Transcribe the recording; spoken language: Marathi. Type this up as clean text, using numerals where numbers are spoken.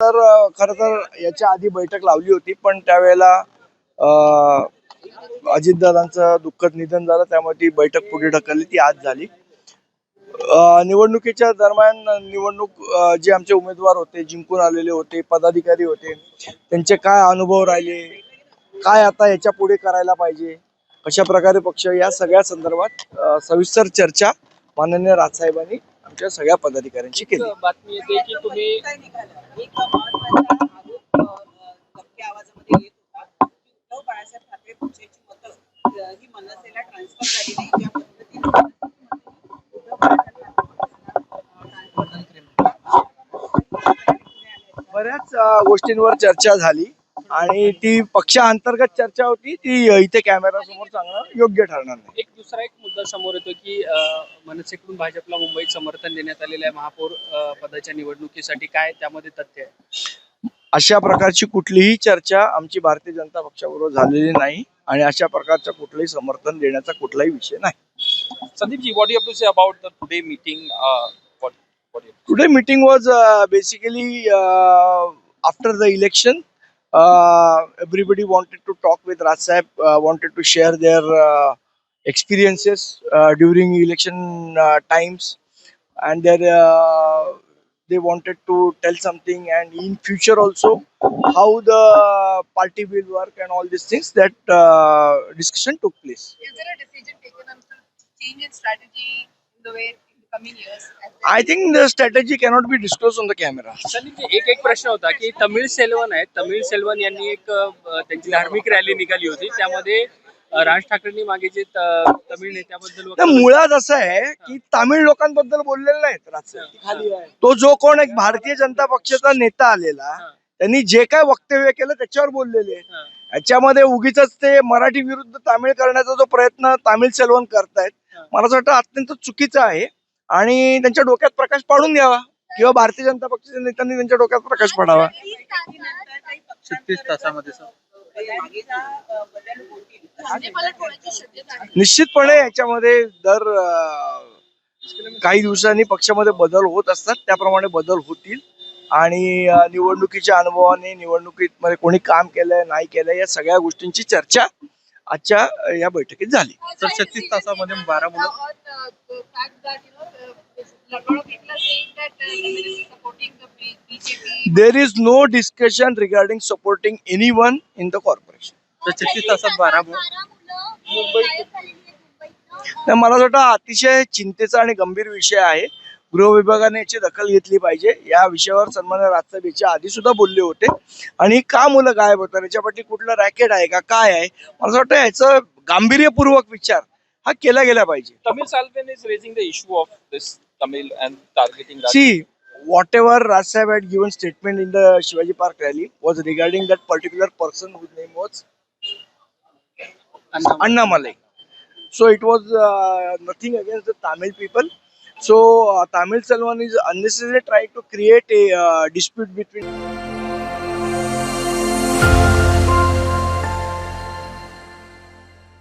तर खरं तर याच्या आधी बैठक लावली होती, पण त्यावेळेला अजितदादांचं दुःखद निधन झालं, त्यामुळे ती बैठक पुढे ढकलली. ती आज झाली. निवडणुकीच्या दरम्यान जे आमचे उमेदवार होते, जिंकून आलेले होते, पदाधिकारी होते, त्यांचे काय अनुभव राहिले, काय आता याच्या पुढे करायला पाहिजे, कशा प्रकारे पक्ष, या सगळ्या संदर्भात सविस्तर चर्चा माननीय राजसाहेबांनी आमच्या सगळ्या पदाधिकाऱ्यांशी केली. बातमी येते की तुम्ही बऱ्याच गोष्टींवर चर्चा झाली आणि ती पक्षांतर्गत चर्चा होती. ती इथे कॅमेरा समोर सांगणं योग्य ठरणार नाही. दुसरा एक मुद्दा समोर येतो की मनसेकडून भाजपला मुंबईत समर्थन देण्यात आलेलं आहे महापौर पदाच्या निवडणुकीसाठी. काय त्यामध्ये तथ्य आहे? अशा प्रकारची कुठलीही चर्चा आमची भारतीय जनता पक्षाबरोबर झालेली नाही आणि अशा प्रकारचं कुठलंही समर्थन देण्याचा कुठलाही विषय नाही. Sandeepji, what you have to say about the today meeting? Today meeting was basically after the election. Everybody wanted to talk with Raj Sahib, wanted to share their experiences during election times, and they wanted to tell something, and in future also how the party will work and all these things. That discussion took place. Is there a decision taken on change in strategy in the way in the coming years? I think the strategy cannot be disclosed on the camera. Sandeepji, एक प्रश्न होता की तमिळ सेल्वन यांनी एक त्यांची धार्मिक रॅली निघाली होती. त्यामध्ये राज ठाकरेंनी मागे जे तमिळ नेत्याबद्दल मुळात असं आहे की तामिळ लोकांबद्दल बोललेलं नाहीत. तो जो कोण एक भारतीय जनता पक्षाचा नेता आलेला, त्यांनी जे काय वक्तव्य केलं त्याच्यावर बोललेले. याच्यामध्ये उगीच ते मराठी विरुद्ध तामिळ करण्याचा जो प्रयत्न तामिळ सेल्वन करतायत, मला असं वाटतं अत्यंत चुकीचं आहे आणि त्यांच्या डोक्यात प्रकाश पाडून द्यावा, किंवा भारतीय जनता पक्षाच्या नेत्यांनी त्यांच्या डोक्यात प्रकाश पाडावा. 36 तासामध्ये निश्चितपणे याच्यामध्ये दर काही दिवसांनी पक्षामध्ये बदल होत असतात, त्याप्रमाणे बदल होतील आणि निवडणुकीच्या अनुभवाने, निवडणुकीत मध्ये कोणी काम केलंय नाही केलंय, या सगळ्या गोष्टींची चर्चा आजच्या या बैठकीत झाली. तर 36 तासामध्ये 12 मुलं. There is no discussion regarding supporting anyone in the corporation. तर 36 तासात 12 मुलं. मला असं वाटतं अतिशय चिंतेचा आणि गंभीर विषय आहे. गृह विभागाने याची दखल घेतली पाहिजे. या विषयावर सन्माननीय राजसाहेब याच्या आधी सुद्धा बोलले होते. आणि का मुलं गायब होतात, याच्यापाठी कुठलं रॅकेट आहे का, काय आहे, मला असं वाटतं याचं गांभीर्यपूर्वक विचार हा केला गेला पाहिजे. Tamil Salvan is raising the issue of this Tamil and targeting that. See, whatever Raj Sahib had given statement in the Shivaji Park rally was regarding that particular person whose name was Annamalai. So it was nothing against the Tamil people. So Tamil Selvan is unnecessarily trying to create a dispute between